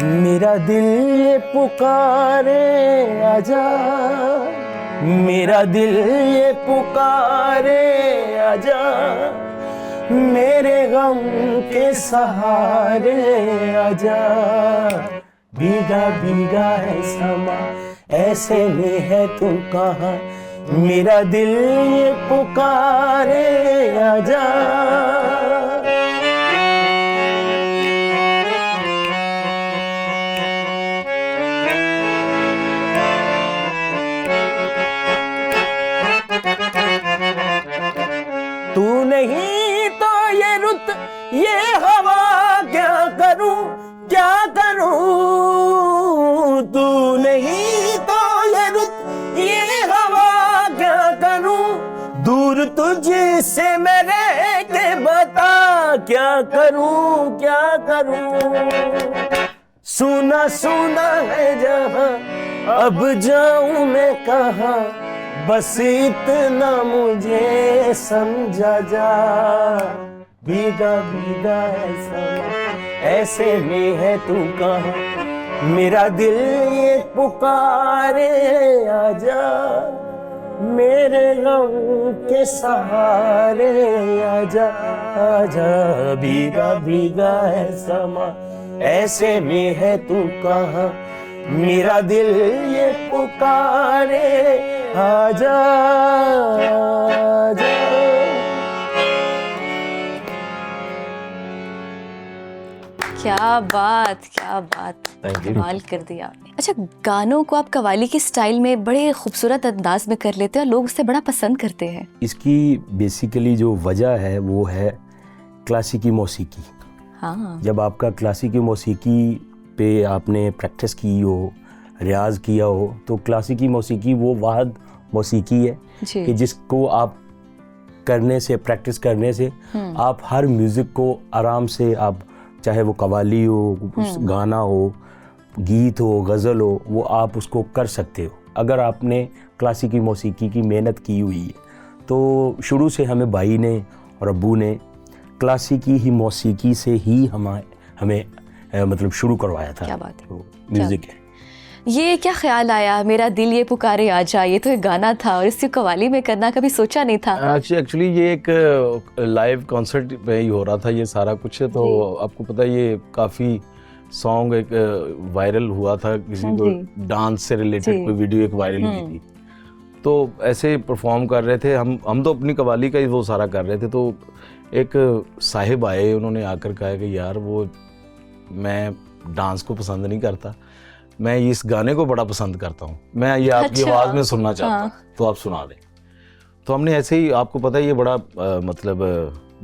मेरा दिल ये पुकारे आजा, मेरा दिल ये पुकारे आजा, मेरे गम के सहारे आजा। भीगा भीगा है समा, ऐसे में है तू कहाँ, मेरा दिल ये पुकारे आजा। तू नहीं तो ये रुत ये हवा क्या करूं, क्या करूं। तू नहीं तो ये रुत ये हवा क्या करूं, दूर तुझसे मैं रह के बता क्या करूं, क्या करूं। सुना सुना है जहां, अब जाऊं मैं कहां, बस इतना मुझे समझा जा। भीगा भीगा ऐसा ऐसे में है तू कहाँ, मेरा दिल ये पुकारे आजा, मेरे गम के सहारे आजा, आजा। भीगा भीगा है समा, ऐसे में है तू कहाँ, मेरा दिल ये पुकारे आजा, आजा। क्या बात, क्या बात, कमाल कर दिया आपने। अच्छा, गानों को आप कव्वाली के स्टाइल में बड़े खूबसूरत अंदाज में कर लेते हैं और लोग उसे बड़ा पसंद करते हैं। इसकी बेसिकली जो वजह है वो है क्लासिकी मौसीकी। हाँ, जब आपका क्लासिकी मौसीकी पे आपने प्रैक्टिस की हो, रियाज किया हो, तो क्लासिकी मौसीकी वो वाहद मौसीकी है कि जिसको आप करने से, प्रैक्टिस करने से आप हर म्यूज़िक को आराम से, आप चाहे वो कव्वाली हो, गाना हो, गीत हो, गज़ल हो, वो आप उसको कर सकते हो अगर आपने क्लासिकी मौसीकी की मेहनत की हुई है। तो शुरू से हमें भाई ने और अब्बू ने क्लासिकी ही मौसीकी से ही हमें मतलब शुरू करवाया था। क्या बात है, तो म्यूज़िक है। ये क्या ख्याल आया, मेरा दिल ये पुकारे आजा, ये तो एक गाना था और इससे कव्वाली में करना कभी सोचा नहीं था? एक्चुअली ये एक लाइव कॉन्सर्ट में ही हो रहा था ये सारा कुछ, तो आपको पता है ये काफ़ी सॉन्ग एक वायरल हुआ था, किसी को डांस से रिलेटेड कोई वीडियो एक वायरल हुई थी, तो ऐसे परफॉर्म कर रहे थे हम तो अपनी कव्वाली का ही वो सारा कर रहे थे। तो एक साहिब आए, उन्होंने आकर कहा कि यार वो मैं डांस को पसंद नहीं करता, मैं इस गाने को बड़ा पसंद करता हूँ, मैं ये आपकी आवाज़ में सुनना चाहता हूँ, तो आप सुना दें। तो हमने ऐसे ही, आपको पता है ये बड़ा मतलब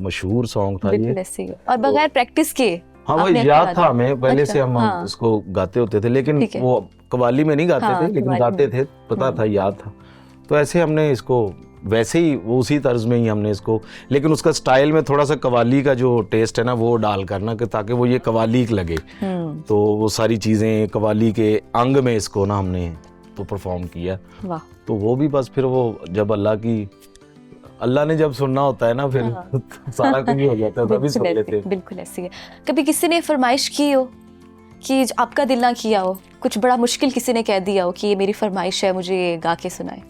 मशहूर सॉन्ग था ये, और बगैर प्रैक्टिस के। हाँ, वो याद था हमें पहले से, हम उसको गाते होते थे, लेकिन वो कव्वाली में नहीं गाते थे, लेकिन गाते थे, पता था, याद था। तो ऐसे हमने इसको वैसे ही उसी तर्ज में ही हमने इसको, लेकिन उसका स्टाइल में थोड़ा सा कव्वाली का जो टेस्ट है ना वो डाल करना, ताकि वो ये कव्वाली लगे। तो वो सारी चीज़ें कव्वाली के अंग में इसको ना हमने तो परफॉर्म किया। वाह। तो वो भी बस फिर वो जब अल्लाह ने जब सुनना होता है ना, फिर सारा कुछ हो जाता है, तभी सुन लेते हैं। बिल्कुल ऐसी है। कभी किसी ने फरमाइश की हो कि आपका दिल ना किया हो, कुछ बड़ा मुश्किल किसी ने कह दिया हो कि ये मेरी फरमाइश है, मुझे ये गा के सुनाए?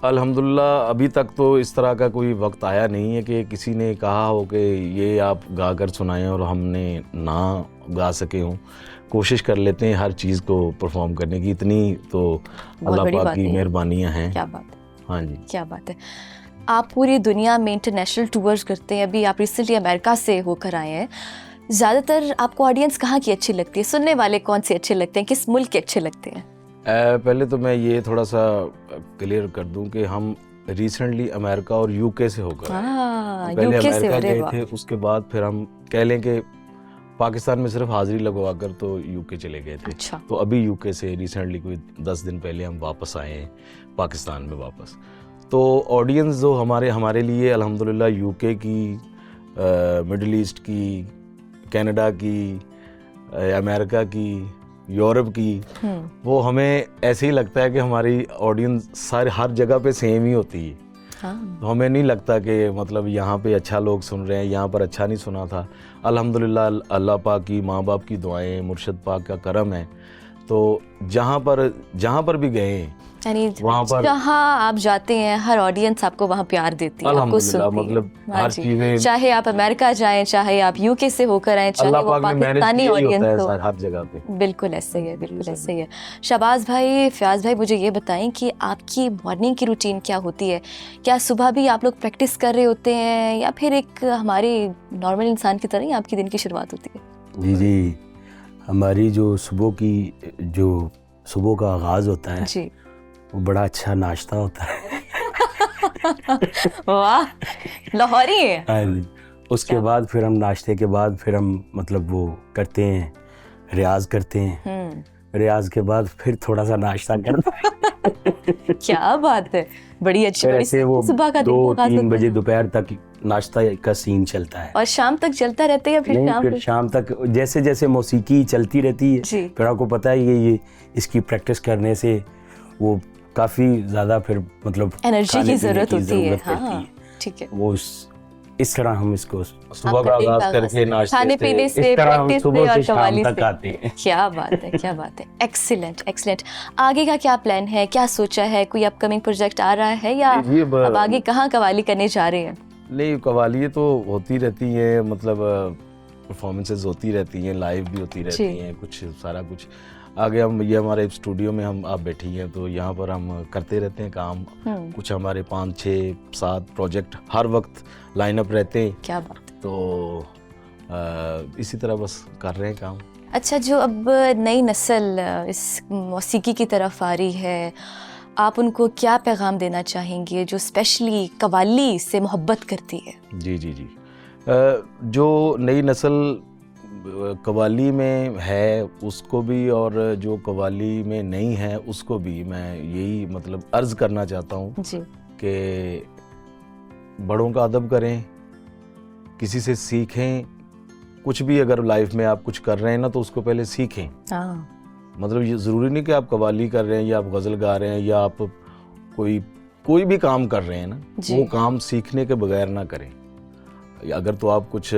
अल्हम्दुलिल्लाह अभी तक तो इस तरह का कोई वक्त आया नहीं है कि किसी ने कहा हो कि ये आप गा कर सुनाएं और हमने ना गा सके हों। कोशिश कर लेते हैं हर चीज़ को परफॉर्म करने की, इतनी तो अल्लाह पाक की मेहरबानियाँ हैं। क्या बात है, हाँ जी, क्या बात है। आप पूरी दुनिया में इंटरनेशनल टूर्स करते हैं, अभी आप रिसेंटली अमेरिका से होकर आए हैं। ज़्यादातर आपको ऑडियंस कहाँ की अच्छी लगती है, सुनने वाले कौन से अच्छे लगते हैं, किस मुल्क के अच्छे लगते हैं? पहले तो मैं ये थोड़ा सा क्लियर कर दूं कि हम रिसेंटली अमेरिका और यूके से होकर पहले अमेरिका गए थे, उसके बाद फिर हम कह लें कि पाकिस्तान में सिर्फ हाजिरी लगवाकर तो यूके चले गए थे। अच्छा। तो अभी यूके से रिसेंटली कोई 10 दिन पहले हम वापस आए हैं पाकिस्तान में वापस। तो ऑडियंस जो हमारे लिए अल्हम्दुलिल्लाह यूके की, मिडिल ईस्ट की, कनाडा की, अमेरिका की, यूरोप की, वो हमें ऐसे ही लगता है कि हमारी ऑडियंस सारे हर जगह पे सेम ही होती है। तो हमें नहीं लगता कि मतलब यहाँ पे अच्छा लोग सुन रहे हैं, यहाँ पर अच्छा नहीं सुना था। अल्हम्दुलिल्लाह अल्लाह पाक की, माँ बाप की दुआएं, मुर्शिद पाक का करम है। तो जहाँ पर भी गए यानी वहाँ पर जहाँ आप जाते हैं हर ऑडियंस आपको वहाँ प्यार देती है, आपको सुनती है। मतलब हाँ हर जी। चीजें चाहे आप अमेरिका जाएं, चाहे आप यूके से होकर आए, चाहे अल्लाह वो पाक ने मैनेज पाकिस्तानी किया ही ऑडियंस होता है हो। हर जगह पे। बिल्कुल ऐसे ही है, बिल्कुल ऐसे ही है। शहबाज भाई, फयाज भाई, मुझे ये बताएं कि आपकी मॉर्निंग की रूटीन क्या होती है? क्या सुबह भी आप लोग प्रैक्टिस कर रहे होते हैं या फिर एक हमारे नॉर्मल इंसान की तरह ही आपकी दिन की शुरुआत होती है? जी, हमारी जो सुबह का आगाज़ होता है जी। वो बड़ा अच्छा नाश्ता होता है। वाह, लाहौरी है। हाँ जी। उसके बाद फिर हम नाश्ते के बाद फिर हम मतलब वो करते हैं, रियाज करते हैं। रियाज के बाद फिर थोड़ा सा नाश्ता करते हैं। क्या बात है, बड़ी अच्छी, फिर बड़ी ऐसे वो सुबह का 2-3 बजे दोपहर तक नाश्ता का सीन चलता है। और शाम तक चलता रहता है या फिर नहीं, शाम फिर शाम तक जैसे जैसे मौसीकी चलती रहती है। जी। फिर आपको पता है ये इसकी प्रैक्टिस करने से वो काफ़ी ज़्यादा फिर मतलब एनर्जी की ज़रूरत होती है। ज़रूरत पड़ती हाँ, है। ठीक है। वो इस तरह हम इसको सुबह का आगाज करके नाश्ते खाने पीने से, इस तरह हम प्रैक्टिस से सुबह और से शाम कव्वाली तक से। आते हैं। क्या बात है, क्या बात है। Excellent, excellent. आगे का क्या प्लान है, क्या सोचा है? कोई अपकमिंग प्रोजेक्ट आ रहा है या अब आगे कहाँ कव्वाली करने जा रहे हैं? नहीं, कव्वाली तो होती रहती है, मतलब परफॉर्मेंसेस होती रहती हैं, लाइव भी होती रहती हैं, कुछ सारा कुछ। आगे हम ये हमारे स्टूडियो में हम आप बैठी हैं तो यहाँ पर हम करते रहते हैं काम। कुछ हमारे 5, 6, 7 प्रोजेक्ट हर वक्त लाइनअप रहते हैं। क्या बात। तो इसी तरह बस कर रहे हैं काम। अच्छा, जो अब नई नस्ल इस मौसीकी की तरफ आ रही है, आप उनको क्या पैगाम देना चाहेंगे जो स्पेशली कव्वाली से मोहब्बत करती है? जी। जो नई नस्ल कव्वाली में है उसको भी, और जो कव्वाली में नहीं है उसको भी मैं यही मतलब अर्ज़ करना चाहता हूँ कि बड़ों का अदब करें, किसी से सीखें। कुछ भी अगर लाइफ में आप कुछ कर रहे हैं ना तो उसको पहले सीखें। मतलब ये ज़रूरी नहीं कि आप कव्वाली कर रहे हैं या आप गज़ल गा रहे हैं या आप कोई भी काम कर रहे हैं ना, वो काम सीखने के बगैर ना करें। अगर तो आप कुछ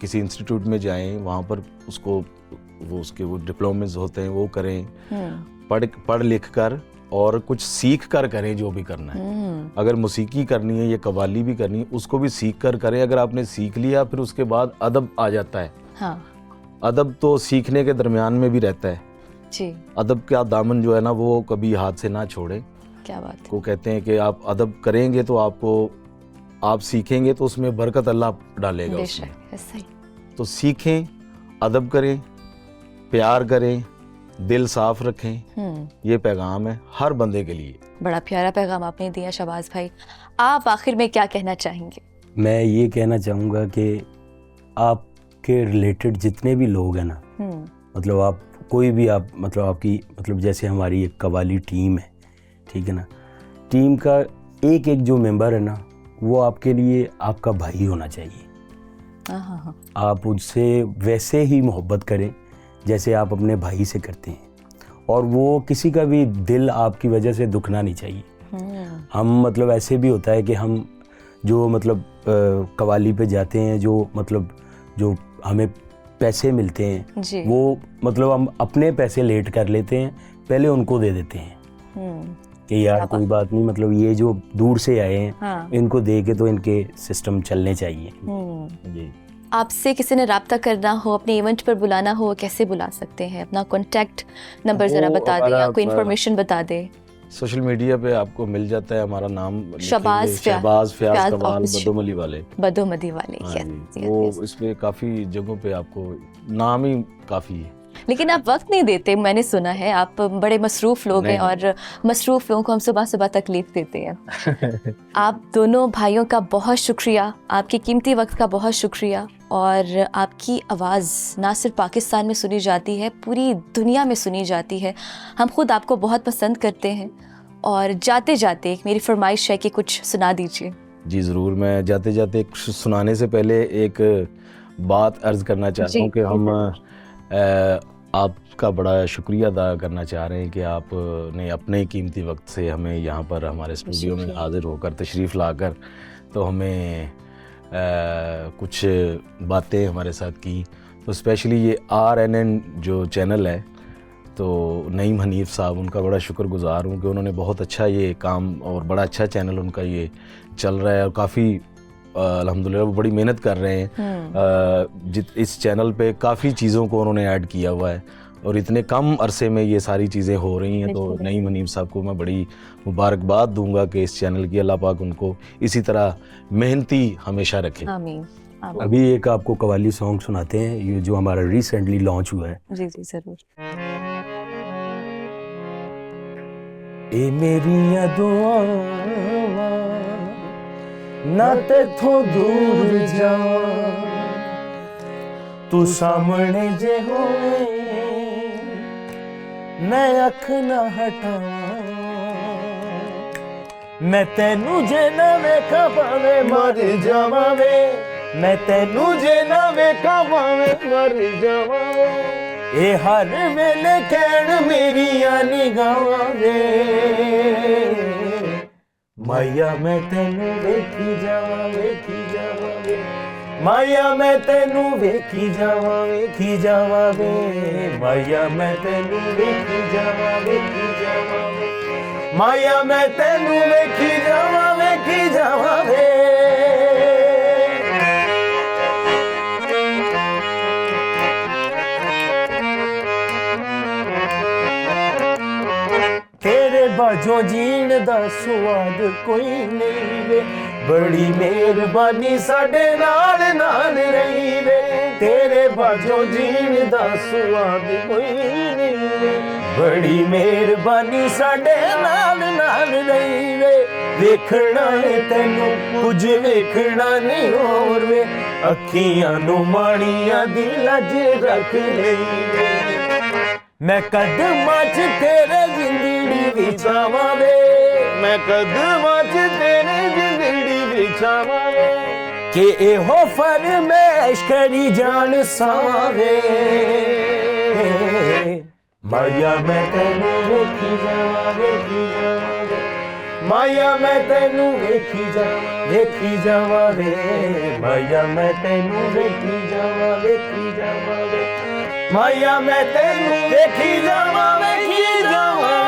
किसी इंस्टीट्यूट में जाएं, वहाँ पर उसके डिप्लोमेस होते हैं वो करें, पढ़ लिख कर और कुछ सीख कर करें जो भी करना है। अगर मौसीकी करनी है या कव्वाली भी करनी है उसको भी सीख कर करें। अगर आपने सीख लिया फिर उसके बाद अदब आ जाता है। अदब तो सीखने के दरमियान में भी रहता है जी। अदब का दामन जो है ना वो कभी हाथ से ना छोड़े। क्या बात है। वो कहते हैं कि आप अदब करेंगे तो आप सीखेंगे तो उसमें बरकत अल्लाह डालेगा उसमें। तो सीखें, अदब करें, प्यार करें, दिल साफ रखें। ये पैगाम है हर बंदे के लिए। बड़ा प्यारा पैगाम आपने दिया शहबाज भाई। आप आखिर में क्या कहना चाहेंगे? मैं ये कहना चाहूँगा कि आपके रिलेटेड जितने भी लोग हैं ना, मतलब आप कोई भी आप मतलब आपकी मतलब जैसे हमारी एक कव्वाली टीम है, ठीक है ना, टीम का एक जो मेंबर है ना वो आपके लिए आपका भाई होना चाहिए। आप उससे वैसे ही मोहब्बत करें जैसे आप अपने भाई से करते हैं, और वो किसी का भी दिल आपकी वजह से दुखना नहीं चाहिए। हम मतलब ऐसे भी होता है कि हम जो मतलब कव्वाली पे जाते हैं, जो हमें पैसे मिलते हैं वो मतलब हम अपने पैसे लेट कर लेते हैं, पहले उनको दे देते हैं कि यार कोई बात नहीं, मतलब ये जो दूर से आए हैं इनको दे के तो इनके सिस्टम चलने चाहिए। जी। आपसे किसी ने राब्ता करना हो, अपने इवेंट पर बुलाना हो, कैसे बुला सकते हैं? अपना कॉन्टैक्ट नंबर ज़रा बता दें या कोई इन्फॉर्मेशन बता दें। सोशल मीडिया पे आपको मिल जाता है हमारा नाम, शहबाज फयाज कमाल बदोमली वाले। वो इसमें काफ़ी जगहों पे आपको नाम ही काफ़ी है। लेकिन आप वक्त नहीं देते, मैंने सुना है आप बड़े मसरूफ़ लोग हैं और मसरूफ़ लोगों को हम सुबह सुबह तकलीफ़ देते हैं। आप दोनों भाइयों का बहुत शुक्रिया, आपके कीमती वक्त का बहुत शुक्रिया। और आपकी आवाज़ ना सिर्फ पाकिस्तान में सुनी जाती है, पूरी दुनिया में सुनी जाती है। हम खुद आपको बहुत पसंद करते हैं। और जाते जाते मेरी फरमाइश है कि कुछ सुना दीजिए। जी ज़रूर। मैं जाते जाते सुनाने से पहले एक बात अर्ज़ करना चाहता हूँ कि हम आपका बड़ा शुक्रिया अदा करना चाह रहे हैं कि आपने अपने कीमती वक्त से हमें यहाँ पर हमारे स्टूडियो में हाज़िर होकर तशरीफ़ लाकर तो हमें कुछ बातें हमारे साथ की। तो स्पेशली ये RNN जो चैनल है, तो नईम हनीफ़ साहब, उनका बड़ा शुक्रगुज़ार हूँ कि उन्होंने बहुत अच्छा ये काम और बड़ा अच्छा चैनल उनका ये चल रहा है और काफ़ी अल्हम्दुलिल्लाह वो बड़ी मेहनत कर रहे हैं। इस चैनल पे काफ़ी चीज़ों को उन्होंने ऐड किया हुआ है और इतने कम अरसे में ये सारी चीज़ें हो रही हैं। तो नईम हनीफ़ साहब को मैं बड़ी मुबारकबाद दूंगा कि इस चैनल की अल्लाह पाक उनको इसी तरह मेहनती हमेशा रखे। आमीन। अभी एक आपको कव्वाली सॉन्ग सुनाते हैं, ये जो हमारा रिसेंटली लॉन्च हुआ है। जी जी ज़रूर। ए मेरिया दुआवां ना तेथों दूर जावां, तू सामने जे होवे मैं अख ना हटावां, मैं तेनू जे ना वेखां भावें मर जावां वे, मैं तेनू जे ना वेखां भावें मर जावां वे, ए हर वेले कहण मेरियां निगाहां वे, माया मैं तेनू वेखी जावां वेखी जावां वे, माया मैं तेनू वेखी जावां वेखी जावां वे, माया मैं तेनू वेखी जावां वेखी जावां वे, माया मैं तेनू वेखी जावां वेखी जावां वे। तेरे बाजो जीण दा स्वाद कोई नहीं वे, बड़ी मेहरबानी साडे नाल नाल रही वे, तेरे बाजो जीण दा स्वाद कोई नहीं वे, बड़ी मेहरबानी साडे नाल नाल रही वे, वेखना है तेनू कुछ वेखना नहीं होर वे, अखियां नू माणियां दी लज रख लई वे, मैं कदमां च तेरे जिंदड़ी विछावां वे, मैं कदमां च तेरे जिंदड़ी विछावां वे, के एहो फरमाइश करी जान सावे, माया मैं तेनू वेखी जावां वेखी जावां वे, माया मैं तेनू वेखी जावां वेखी जावां वे, माया मैं तेनू वेखी जावां वेखी जावां वे, माया मैं तेनू वेखी जावां वेखी जावां